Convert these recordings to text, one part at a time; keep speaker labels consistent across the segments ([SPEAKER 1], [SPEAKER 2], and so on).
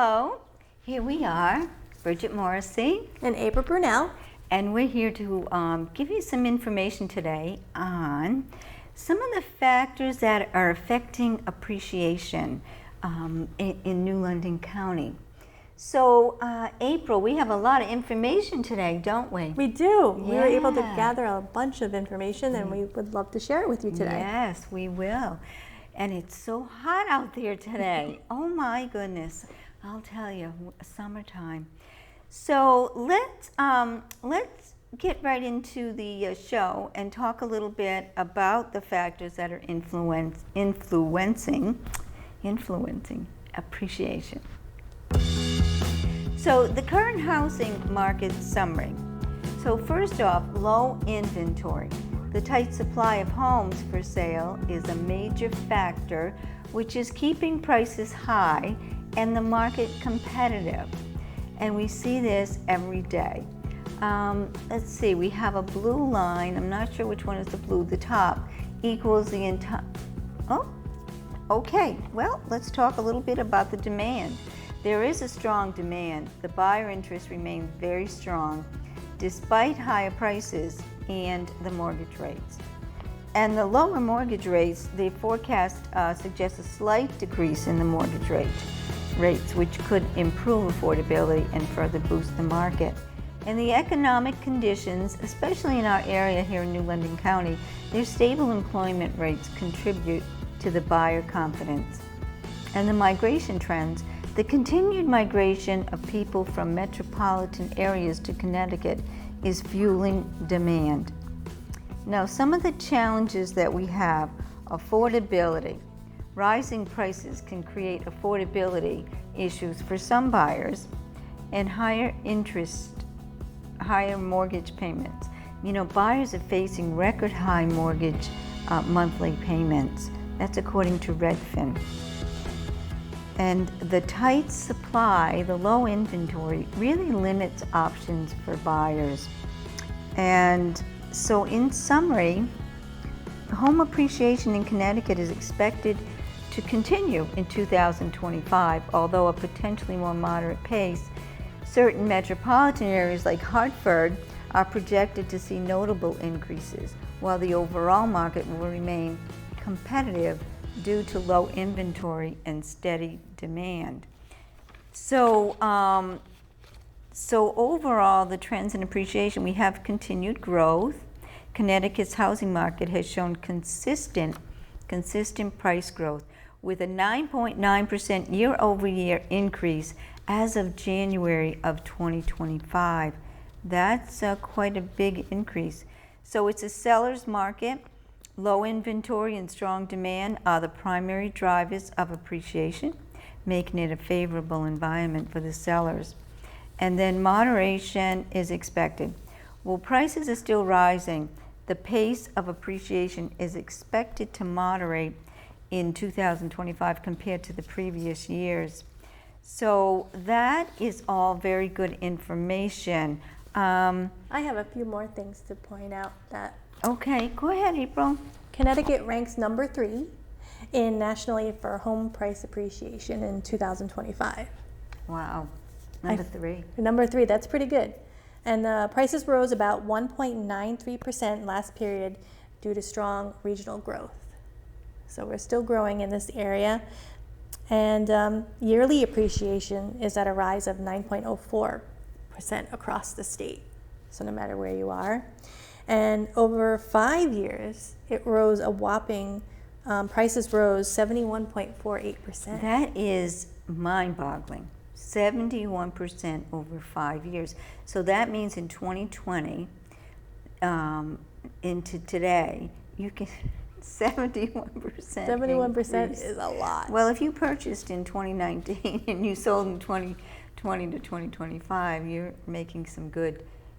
[SPEAKER 1] Hello, here we are, Bridget Morrissey.
[SPEAKER 2] And April Brunelle.
[SPEAKER 1] And we're here to give you some information today on some of the factors that are affecting appreciation in New London County. So, April, we have a lot of information today, don't we?
[SPEAKER 2] We do. We were able to gather a bunch of information and we would love to share it with you today.
[SPEAKER 1] Yes, we will. And it's so hot out there today. Oh my goodness. I'll tell you, summertime. So let's get right into the show and talk a little bit about the factors that are influencing appreciation. So the current housing market summary. So first off, low inventory. The tight supply of homes for sale is a major factor which is keeping prices high and the market competitive. And we see this every day. Let's see, we have a blue line. I'm not sure which one is the blue. The top equals the entire. Oh, okay. Well, let's talk a little bit about the demand. There is a strong demand. The buyer interest remains very strong despite higher prices and the mortgage rates. And the lower mortgage rates, the forecast suggests a slight decrease in the mortgage rates, which could improve affordability and further boost the market. And the economic conditions, especially in our area here in New London County, their stable employment rates contribute to the buyer confidence. And the migration trends, the continued migration of people from metropolitan areas to Connecticut is fueling demand. Now, some of the challenges that we have: affordability. Rising prices can create affordability issues for some buyers, and higher interest, higher mortgage payments. You know, buyers are facing record high mortgage monthly payments. That's according to Redfin. And the tight supply, the low inventory, really limits options for buyers. And so in summary, home appreciation in Connecticut is expected to continue in 2025, although a potentially more moderate pace. Certain metropolitan areas like Hartford are projected to see notable increases, while the overall market will remain competitive due to low inventory and steady demand. So overall, the trends in appreciation, we have continued growth. Connecticut's housing market has shown consistent price growth with a 9.9% year-over-year increase as of January of 2025. That's quite a big increase. So it's a seller's market. Low inventory and strong demand are the primary drivers of appreciation, making it a favorable environment for the sellers. And then moderation is expected. While prices are still rising, the pace of appreciation is expected to moderate in 2025 compared to the previous years. So that is all very good information.
[SPEAKER 2] I have a few more things to point out.
[SPEAKER 1] Okay, go ahead, April.
[SPEAKER 2] Connecticut ranks number 3 nationally for home price appreciation in 2025.
[SPEAKER 1] Wow, number 3.
[SPEAKER 2] Number 3, that's pretty good. And prices rose about 1.93% last period due to strong regional growth. So we're still growing in this area. And yearly appreciation is at a rise of 9.04% across the state. So no matter where you are. And over 5 years, it rose a whopping, prices rose 71.48%.
[SPEAKER 1] That is mind-boggling. 71% over 5 years. So that means in 2020 into today, you can 71%.
[SPEAKER 2] 71% is a lot.
[SPEAKER 1] Well, if you purchased in 2019 and you sold in 2020 to 2025, you're making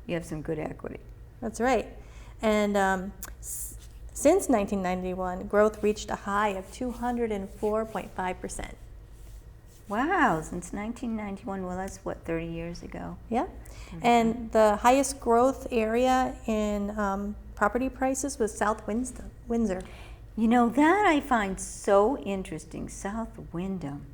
[SPEAKER 1] you have some good equity.
[SPEAKER 2] That's right. And since 1991, growth reached a high of 204.5%.
[SPEAKER 1] Wow, since 1991, well, that's what, 30 years ago?
[SPEAKER 2] Yeah. And the highest growth area in property prices was South Windsor.
[SPEAKER 1] You know, that I find so interesting, South Wyndham.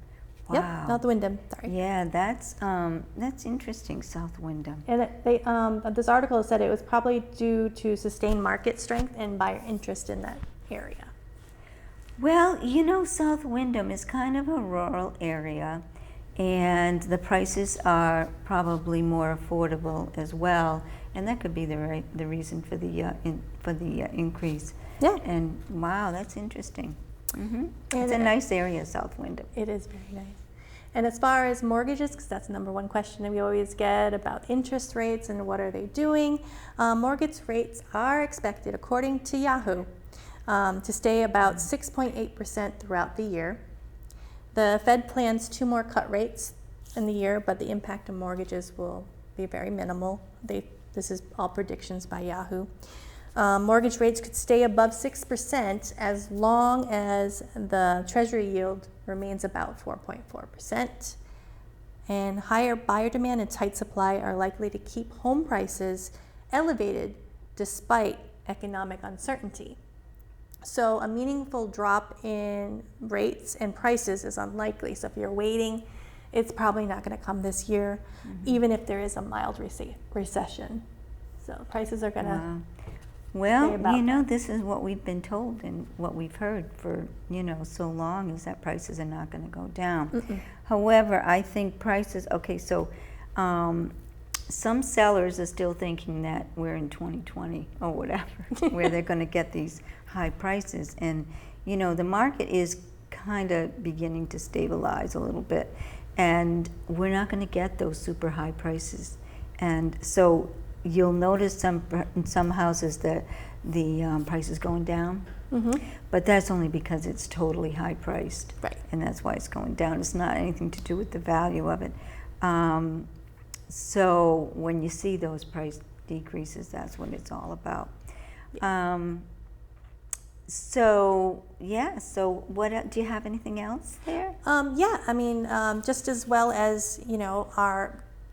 [SPEAKER 1] Wow.
[SPEAKER 2] Yep, South Wyndham, sorry.
[SPEAKER 1] Yeah, that's interesting, South Wyndham.
[SPEAKER 2] And this article said it was probably due to sustained market strength and buyer interest in that area.
[SPEAKER 1] Well, South Wyndham is kind of a rural area, and the prices are probably more affordable as well, and that could be the reason for the increase.
[SPEAKER 2] Yeah.
[SPEAKER 1] And wow, that's interesting.
[SPEAKER 2] Mm-hmm.
[SPEAKER 1] It's a nice area, South Wyndham.
[SPEAKER 2] It is very nice. And as far as mortgages, because that's the number one question that we always get about interest rates and what are they doing, mortgage rates are expected, according to Yahoo, to stay about 6.8% throughout the year. The Fed plans 2 more cut rates in the year, but the impact on mortgages will be very minimal. This is all predictions by Yahoo. Mortgage rates could stay above 6% as long as the Treasury yield remains about 4.4%. And higher buyer demand and tight supply are likely to keep home prices elevated despite economic uncertainty. So a meaningful drop in rates and prices is unlikely. So if you're waiting, it's probably not going to come this year, even if there is a mild recession. So prices are going to
[SPEAKER 1] Well, this is what we've been told and what we've heard for, so long, is that prices are not going to go down.
[SPEAKER 2] Mm-mm.
[SPEAKER 1] However, I think prices, some sellers are still thinking that we're in 2020 or whatever, where they're going to get these high prices. And, the market is kind of beginning to stabilize a little bit, and we're not going to get those super high prices. And so you'll notice in some houses that the price is going down, but that's only because it's totally high priced,
[SPEAKER 2] Right.
[SPEAKER 1] and that's why it's going down. It's not anything to do with the value of it. So when you see those price decreases, that's what it's all about. So what do you have anything else there?
[SPEAKER 2] Just as well as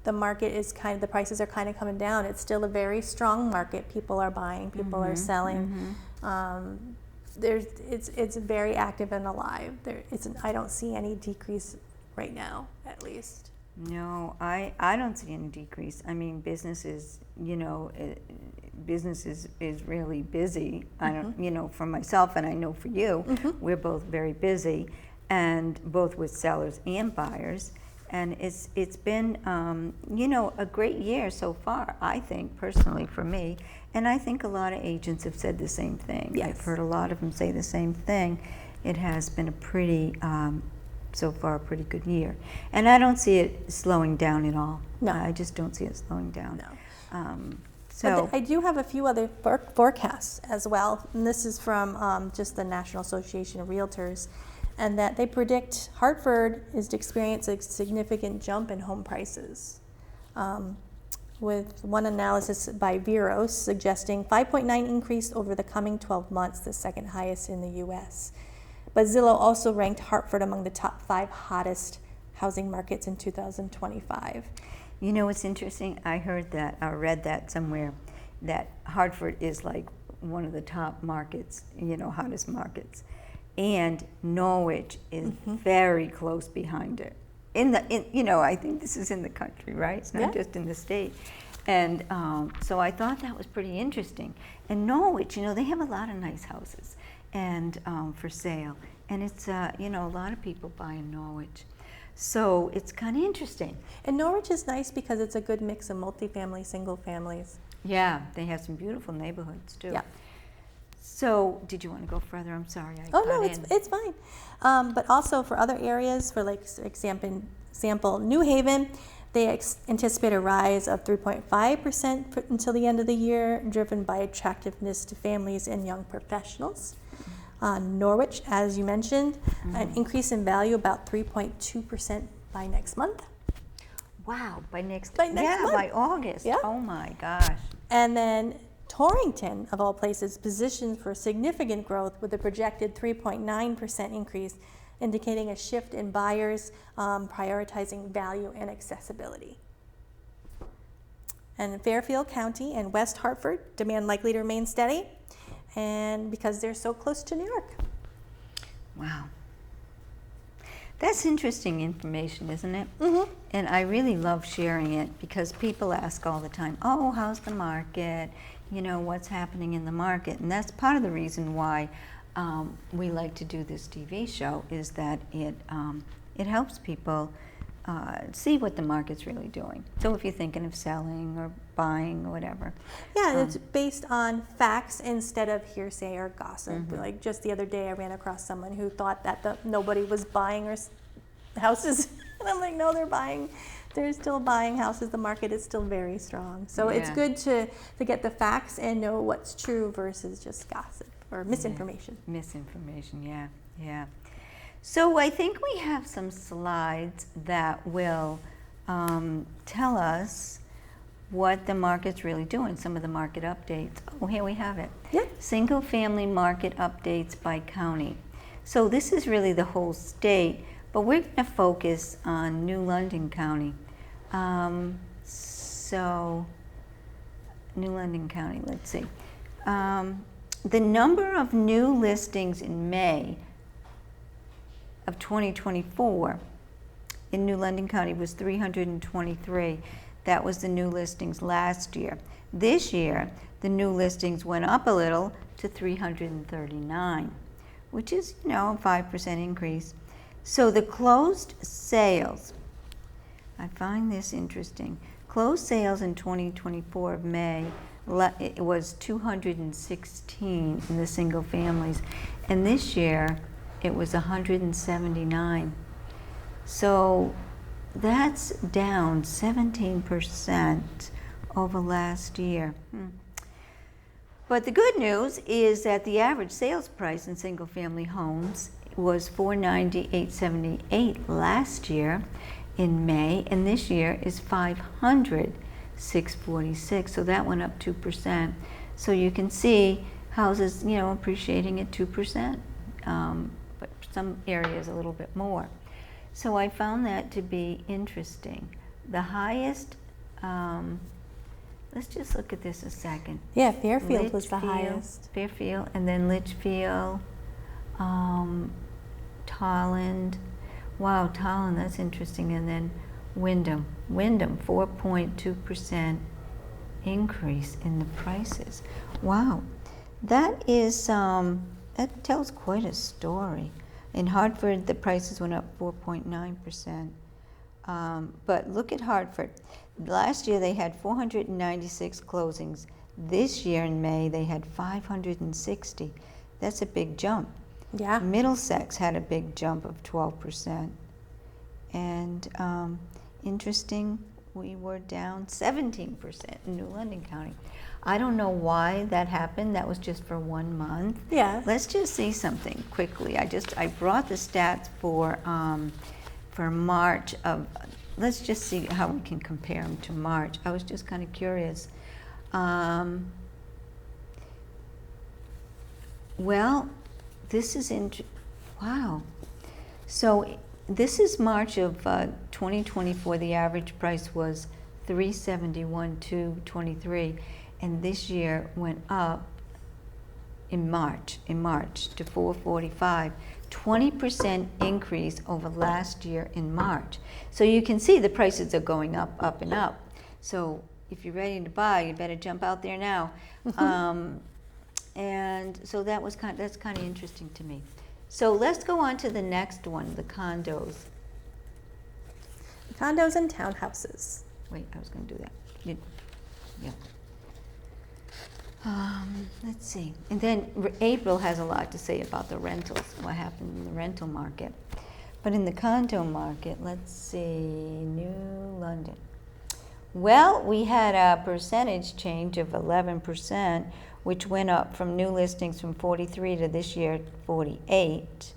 [SPEAKER 2] the market is the prices are kind of coming down. It's still a very strong market. People are buying, people are selling. It's very active and alive. I don't see any decrease right now, at least.
[SPEAKER 1] No, I don't see any decrease. I mean, business is really busy. I don't, for myself, and I know for you, we're both very busy, and both with sellers and buyers. And it's been, a great year so far, I think, personally, for me. And I think a lot of agents have said the same thing.
[SPEAKER 2] Yes.
[SPEAKER 1] I've heard a lot of them say the same thing. It has been so far, a pretty good year. And I don't see it slowing down at all.
[SPEAKER 2] No.
[SPEAKER 1] I just don't see it slowing down.
[SPEAKER 2] No.
[SPEAKER 1] So
[SPEAKER 2] I do have a few other forecasts as well. And this is from just the National Association of Realtors. And that they predict Hartford is to experience a significant jump in home prices, with one analysis by Veros suggesting 5.9 increase over the coming 12 months, the second highest in the U.S. But Zillow also ranked Hartford among the top 5 hottest housing markets in 2025.
[SPEAKER 1] It's interesting. I heard that, or read that somewhere, that Hartford is like one of the top markets, hottest markets. And Norwich is very close behind it. I think this is in the country, right? It's not just in the state. And so I thought that was pretty interesting. And Norwich, they have a lot of nice houses and for sale. And it's, a lot of people buy in Norwich. So it's kind of interesting.
[SPEAKER 2] And Norwich is nice because it's a good mix of multifamily, single families.
[SPEAKER 1] Yeah, they have some beautiful neighborhoods too.
[SPEAKER 2] Yeah.
[SPEAKER 1] So, did you want to go further? I'm sorry.
[SPEAKER 2] It's fine. But also for other areas, for example, New Haven, they anticipate a rise of 3.5% until the end of the year, driven by attractiveness to families and young professionals. Norwich, as you mentioned, an increase in value about 3.2% by next month.
[SPEAKER 1] Wow, by next
[SPEAKER 2] month.
[SPEAKER 1] By August.
[SPEAKER 2] Yeah.
[SPEAKER 1] Oh my gosh.
[SPEAKER 2] And then Torrington, of all places, positioned for significant growth with a projected 3.9% increase, indicating a shift in buyers prioritizing value and accessibility. And Fairfield County and West Hartford, demand likely to remain steady, and because they're so close to New York.
[SPEAKER 1] Wow. That's interesting information, isn't it?
[SPEAKER 2] Mm-hmm.
[SPEAKER 1] And I really love sharing it because people ask all the time, oh, how's the market? You know, what's happening in the market? And that's part of the reason why we like to do this TV show, is that it helps people see what the market's really doing. So if you're thinking of selling or buying or whatever.
[SPEAKER 2] Yeah, it's based on facts instead of hearsay or gossip.
[SPEAKER 1] Mm-hmm.
[SPEAKER 2] Like just the other day, I ran across someone who thought that nobody was buying houses, and I'm like, no, they're buying. They're still buying houses. The market is still very strong. So it's good to get the facts and know what's true versus just gossip or misinformation.
[SPEAKER 1] Yeah. Misinformation, yeah. So I think we have some slides that will tell us what the market's really doing, some of the market updates. Oh, here we have it.
[SPEAKER 2] Yep.
[SPEAKER 1] Single family market updates by county. So this is really the whole state, but we're going to focus on New London County. So New London County, let's see. The number of new listings in May of 2024 in New London County was 323. That was the new listings last year. This year, the new listings went up a little to 339, which is, a 5% increase. So the closed sales, I find this interesting. Closed sales in 2024 of May, it was 216 in the single families, and this year it was 179. So that's down 17% over last year. But the good news is that the average sales price in single family homes was $490,878 last year in May, and this year is $500,646. So that went up 2%. So you can see houses, appreciating at 2%, but some areas a little bit more. So I found that to be interesting. The highest, let's just look at this a second.
[SPEAKER 2] Yeah, Fairfield was the highest.
[SPEAKER 1] Fairfield, and then Litchfield, Tolland. Wow, Tolland, that's interesting. And then Wyndham, 4.2% increase in the prices. Wow, that is, that tells quite a story. In Hartford, the prices went up 4.9%. But look at Hartford. Last year they had 496 closings. This year in May they had 560. That's a big jump.
[SPEAKER 2] Yeah.
[SPEAKER 1] Middlesex had a big jump of 12%. And interesting, we were down 17% in New London County. I don't know why that happened. That was just for 1 month.
[SPEAKER 2] Yeah.
[SPEAKER 1] Let's just see something quickly. I brought the stats for March of. Let's just see how we can compare them to March. I was just kind of curious. Well, this is wow. So this is March of 2024. The average price was $371,223. And this year went up in March to $445, 20% increase over last year in March. So you can see the prices are going up, and up. So if you're ready to buy, you better jump out there now. And so that's kind of interesting to me. So let's go on to the next one, the condos.
[SPEAKER 2] Condos and townhouses.
[SPEAKER 1] Wait, I was going to do that. Yeah. Let's see. And then April has a lot to say about the rentals, what happened in the rental market. But in the condo market, let's see, New London. Well, we had a percentage change of 11%, which went up from new listings from 43 to this year 48.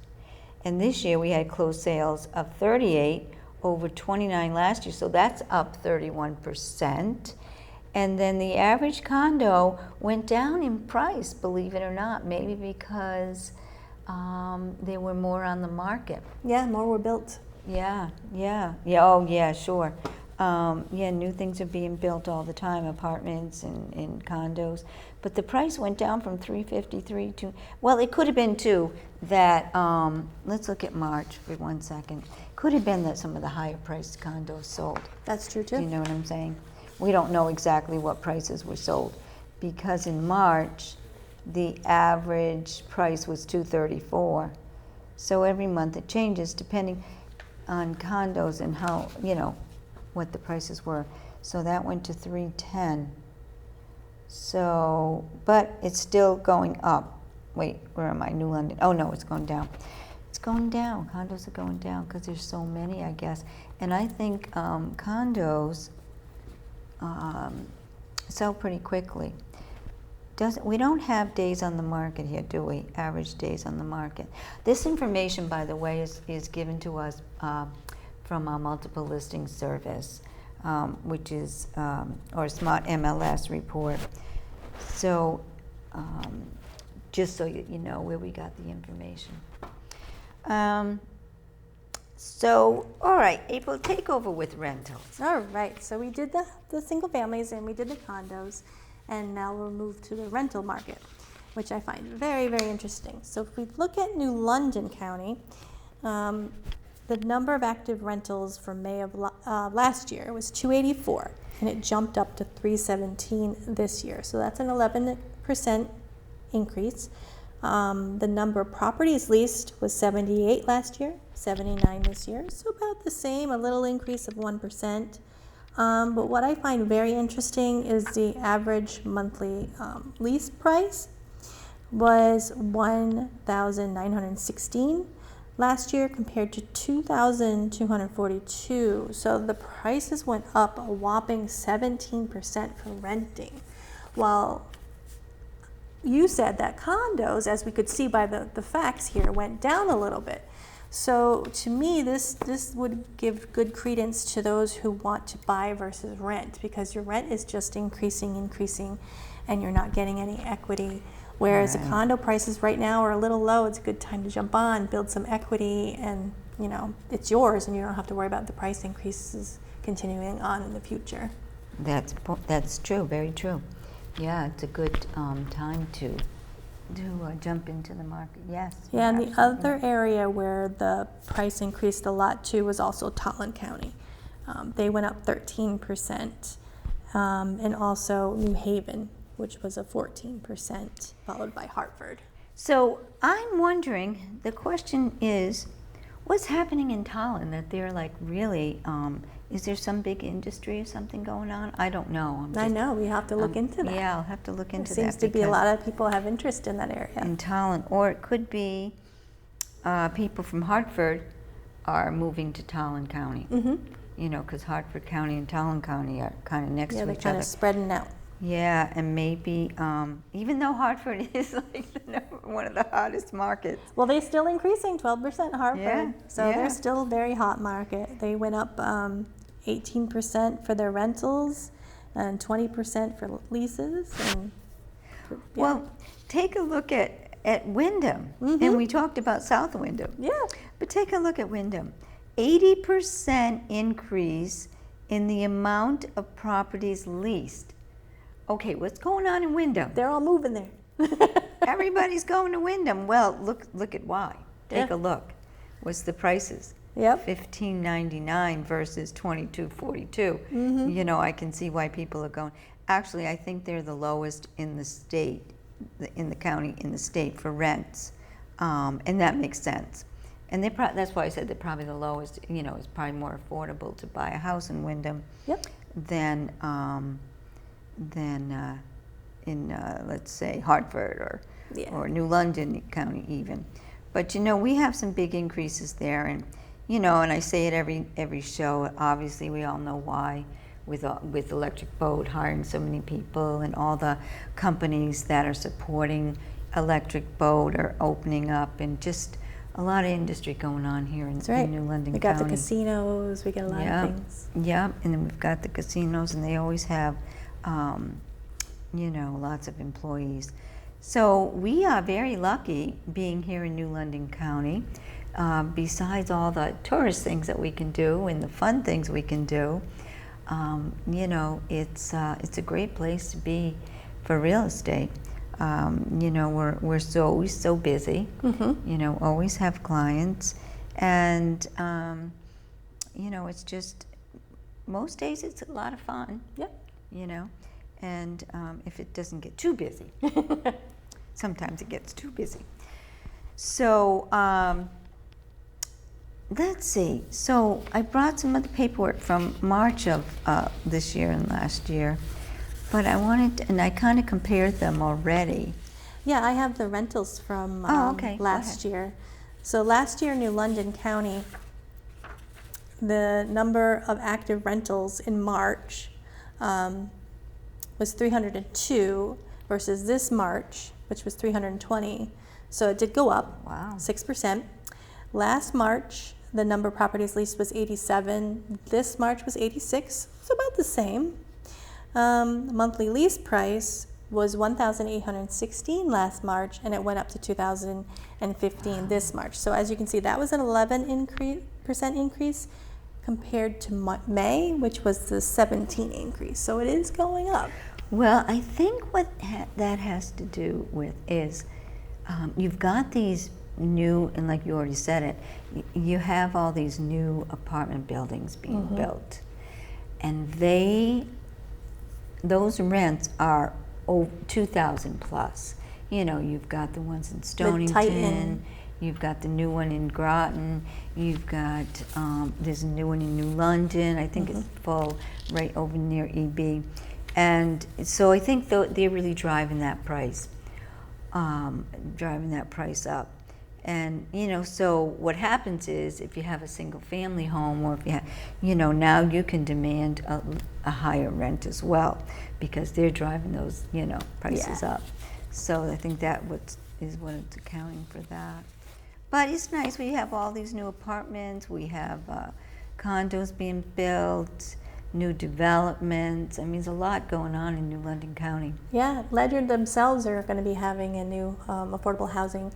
[SPEAKER 1] And this year we had closed sales of 38 over 29 last year, so that's up 31%. And then the average condo went down in price, believe it or not, maybe because there were more on the market.
[SPEAKER 2] Yeah, more were built.
[SPEAKER 1] Yeah. Oh, yeah, sure. Yeah, new things are being built all the time, apartments and condos. But the price went down from 353 to, well, it could have been too that, let's look at March for 1 second. Could have been that some of the higher priced condos sold.
[SPEAKER 2] That's true
[SPEAKER 1] Do you
[SPEAKER 2] too.
[SPEAKER 1] know what I'm saying? We don't know exactly what prices were sold because in March, the average price was 234. So every month it changes depending on condos and how, you know, what the prices were. So that went to 310. So, but it's still going up. Wait, where am I? New London. Oh no, it's going down. It's going down. Condos are going down because there's so many, I guess. And I think condos sell pretty quickly. We don't have days on the market here, do we? Average days on the market. This information, by the way, is given to us from our multiple listing service, which is, or Smart MLS report. So, just so you know where we got the information. So, all right, April, take over with rentals.
[SPEAKER 2] All right, so we did the single families and we did the condos, and now we'll move to the rental market, which I find very, very interesting. So if we look at New London County, the number of active rentals for May of last year was 284, and it jumped up to 317 this year. So that's an 11% increase. The number of properties leased was 78 last year, 79 this year. So about the same, a little increase of 1%. But what I find very interesting is the average monthly lease price was $1,916 last year compared to $2,242. So the prices went up a whopping 17% for renting. While you said that condos, as we could see by the facts here, went down a little bit. So to me, this would give good credence to those who want to buy versus rent, because your rent is just increasing, and you're not getting any equity. Whereas the condo prices right now are a little low. It's a good time to jump on, build some equity, and you know it's yours, and you don't have to worry about the price increases continuing on in the future.
[SPEAKER 1] That's true, very true. Yeah, it's a good time to jump into the market. Yes.
[SPEAKER 2] Yeah, and the other area where the price increased a lot too was also Tolland County. They went up 13%, and also New Haven, which was a 14%, followed by Hartford.
[SPEAKER 1] So I'm wondering, the question is, what's happening in Tolland that they're like really, is there some big industry or something going on? I don't know.
[SPEAKER 2] I know, we have to look into that.
[SPEAKER 1] Yeah, I'll have to look into that.
[SPEAKER 2] Seems to be a lot of people have interest in that area.
[SPEAKER 1] In Tolland, or it could be people from Hartford are moving to Tolland County. Mm-hmm. You know, because Hartford County and Tolland County are kind of next to each other.
[SPEAKER 2] Yeah, they're kind of spreading out.
[SPEAKER 1] Yeah, and maybe, even though Hartford is like one of the hottest markets.
[SPEAKER 2] Well, they're still increasing, 12% Hartford.
[SPEAKER 1] Yeah,
[SPEAKER 2] so
[SPEAKER 1] yeah.
[SPEAKER 2] They're still a very hot market. They went up 18% for their rentals and 20% for leases. And, yeah.
[SPEAKER 1] Well, take a look at Wyndham.
[SPEAKER 2] Mm-hmm.
[SPEAKER 1] And we talked about South Wyndham.
[SPEAKER 2] Yeah.
[SPEAKER 1] But take a look at Wyndham. 80% increase in the amount of properties leased. Okay, what's going on in Wyndham?
[SPEAKER 2] They're all moving there.
[SPEAKER 1] Everybody's going to Wyndham. Well, look at why. Take
[SPEAKER 2] Yeah.
[SPEAKER 1] a look. What's the prices?
[SPEAKER 2] Yep.
[SPEAKER 1] $15.99 versus $22.42.
[SPEAKER 2] Mm-hmm.
[SPEAKER 1] You know, I can see why people are going. Actually, I think they're the lowest in the state, in the county, in the state for rents, and that makes sense. And that's why I said they're probably the lowest. You know, it's probably more affordable to buy a house in Wyndham
[SPEAKER 2] Yep.
[SPEAKER 1] than in let's say Hartford or New London County even. But you know, we have some big increases there, and you know, and I say it every show. Obviously, we all know why, with Electric Boat hiring so many people, and all the companies that are supporting Electric Boat are opening up, and just a lot of industry going on here in New London County.
[SPEAKER 2] We got the casinos. We got a lot of things.
[SPEAKER 1] Yeah, and then we've got the casinos, and they always have, you know, lots of employees. So we are very lucky being here in New London County. Besides all the tourist things that we can do and the fun things we can do, you know, it's a great place to be for real estate. You know, we're always so busy. You know, always have clients, and you know, it's just most days it's a lot of fun.
[SPEAKER 2] Yep.
[SPEAKER 1] You know, and if it doesn't get too busy, sometimes it gets too busy. So let's see. So I brought some of the paperwork from March of this year and last year, but I wanted to, and I kind of compared them already.
[SPEAKER 2] Yeah, I have the rentals from
[SPEAKER 1] Okay.
[SPEAKER 2] last year. So last year, New London County, the number of active rentals in March was 302 versus this March, which was 320. So it did go up.
[SPEAKER 1] Wow.
[SPEAKER 2] 6%. Last March, the number of properties leased was 87. This March was 86. It's about the same. Monthly lease price was $1,816 last March, and it went up to $2,015 this March. So as you can see, that was an 11% increase compared to May, which was the 17 increase. So it is going up.
[SPEAKER 1] Well, I think what that has to do with is you've got these new, and like you already said it, you have all these new apartment buildings being built, and those rents are 2,000 plus. You know, you've got the ones in Stonington, you've got the new one in Groton, you've got there's a new one in New London. I think it's full right over near EB, and so I think they're really driving that price up. And you know, so what happens is if you have a single family home, or if you have, you know, now you can demand a higher rent as well, because they're driving those, you know, prices up. So I think that is what it's accounting for that. But it's nice, we have all these new apartments, we have condos being built, new developments. I mean, there's a lot going on in New London County.
[SPEAKER 2] Yeah, Ledger themselves are going to be having a new affordable housing.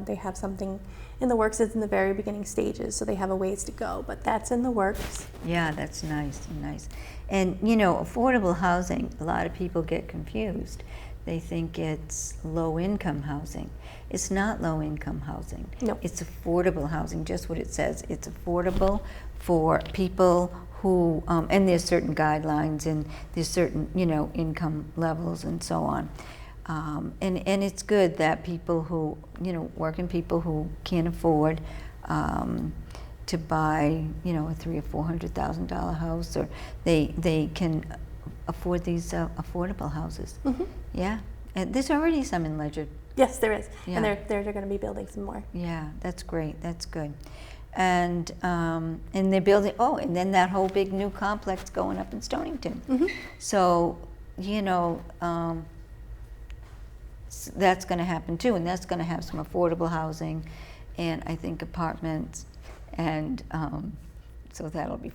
[SPEAKER 2] They have something in the works. It's in the very beginning stages, so they have a ways to go, but that's in the works.
[SPEAKER 1] Yeah, that's nice, nice. And you know, affordable housing, a lot of people get confused. They think it's low-income housing. It's not low-income housing.
[SPEAKER 2] No.
[SPEAKER 1] It's affordable housing, just what it says. It's affordable for people who, and there's certain guidelines, and there's certain, you know, income levels and so on. And it's good that people who, you know, working people who can't afford to buy, you know, a $300,000 or $400,000 house, or they can afford these affordable houses. Yeah, and there's already some in Ledger.
[SPEAKER 2] Yes, there is,
[SPEAKER 1] Yeah.
[SPEAKER 2] and they're going to be building some more.
[SPEAKER 1] Yeah, that's great. That's good. And they're building. Oh, and then that whole big new complex going up in Stonington. So, you know. That's going to happen too, and that's going to have some affordable housing, and I think apartments, and so that'll be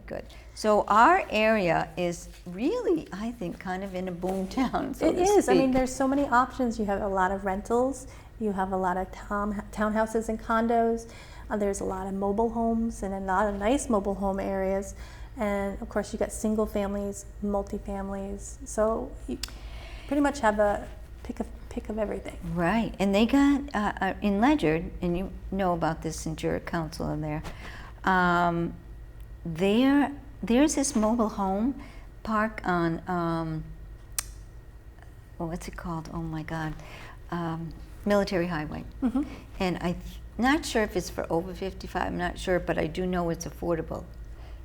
[SPEAKER 1] good. So our area is really, I think, kind of in a boom town. So
[SPEAKER 2] It is. I mean, there's so many options. You have a lot of rentals. You have a lot of townhouses and condos. There's a lot of mobile homes and a lot of nice mobile home areas, and of course you got single families, multifamilies. So you pretty much have a pick of everything.
[SPEAKER 1] Right, and they got in Ledger, and you know about this since you're a counselor there. There's this mobile home park on what's it called? Oh my God, Military Highway, and I'm not sure if it's for over 55. I'm not sure, but I do know it's affordable.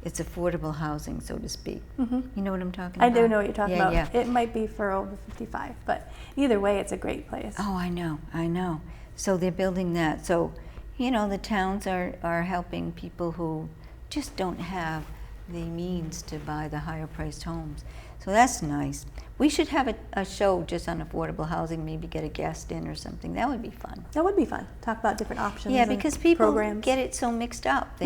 [SPEAKER 1] It's affordable housing, so to speak. You know what I'm talking about?
[SPEAKER 2] I do know what you're talking about.
[SPEAKER 1] Yeah.
[SPEAKER 2] It might be for over 55, but either way, it's a great place.
[SPEAKER 1] Oh, I know. So they're building that. So, you know, the towns are helping people who just don't have the means to buy the higher priced homes. So that's nice. We should have a show just on affordable housing, maybe get a guest in or something. That would be fun.
[SPEAKER 2] That would be fun. Talk about different options.
[SPEAKER 1] Yeah, because people
[SPEAKER 2] programs.
[SPEAKER 1] get it so mixed up.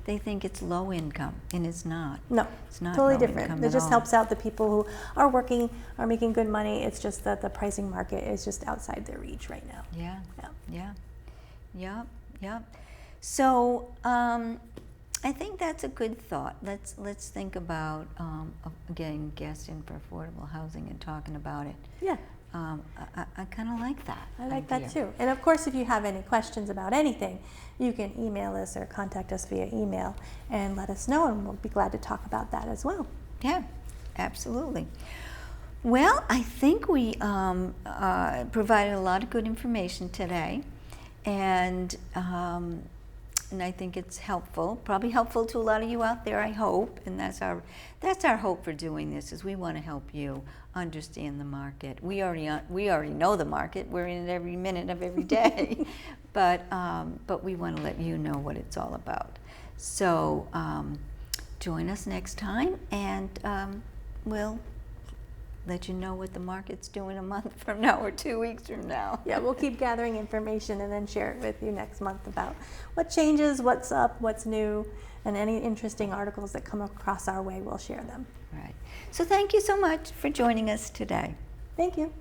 [SPEAKER 1] They think it's low income, and it's not.
[SPEAKER 2] No,
[SPEAKER 1] it's not
[SPEAKER 2] totally
[SPEAKER 1] low
[SPEAKER 2] different.
[SPEAKER 1] income
[SPEAKER 2] It
[SPEAKER 1] at
[SPEAKER 2] just
[SPEAKER 1] all.
[SPEAKER 2] helps out the people who are working, are making good money. It's just that the pricing market is just outside their reach right now.
[SPEAKER 1] Yeah. So I think that's a good thought. Let's think about getting guests in for affordable housing and talking about it.
[SPEAKER 2] Yeah.
[SPEAKER 1] I kind of like that.
[SPEAKER 2] I like
[SPEAKER 1] idea.
[SPEAKER 2] that too. And of course, if you have any questions about anything, you can email us or contact us via email and let us know, and we'll be glad to talk about that as well.
[SPEAKER 1] Yeah, absolutely. Well, I think we provided a lot of good information today, and I think it's helpful, probably helpful to a lot of you out there, I hope, and that's our hope for doing this, is we want to help you understand the market. We already know the market. We're in it every minute of every day, but we want to let you know what it's all about. So join us next time, and we'll let you know what the market's doing a month from now or 2 weeks from now.
[SPEAKER 2] Yeah, we'll keep gathering information and then share it with you next month about what changes, what's up, what's new, and any interesting articles that come across our way, we'll share them.
[SPEAKER 1] Right. So thank you so much for joining us today.
[SPEAKER 2] Thank you.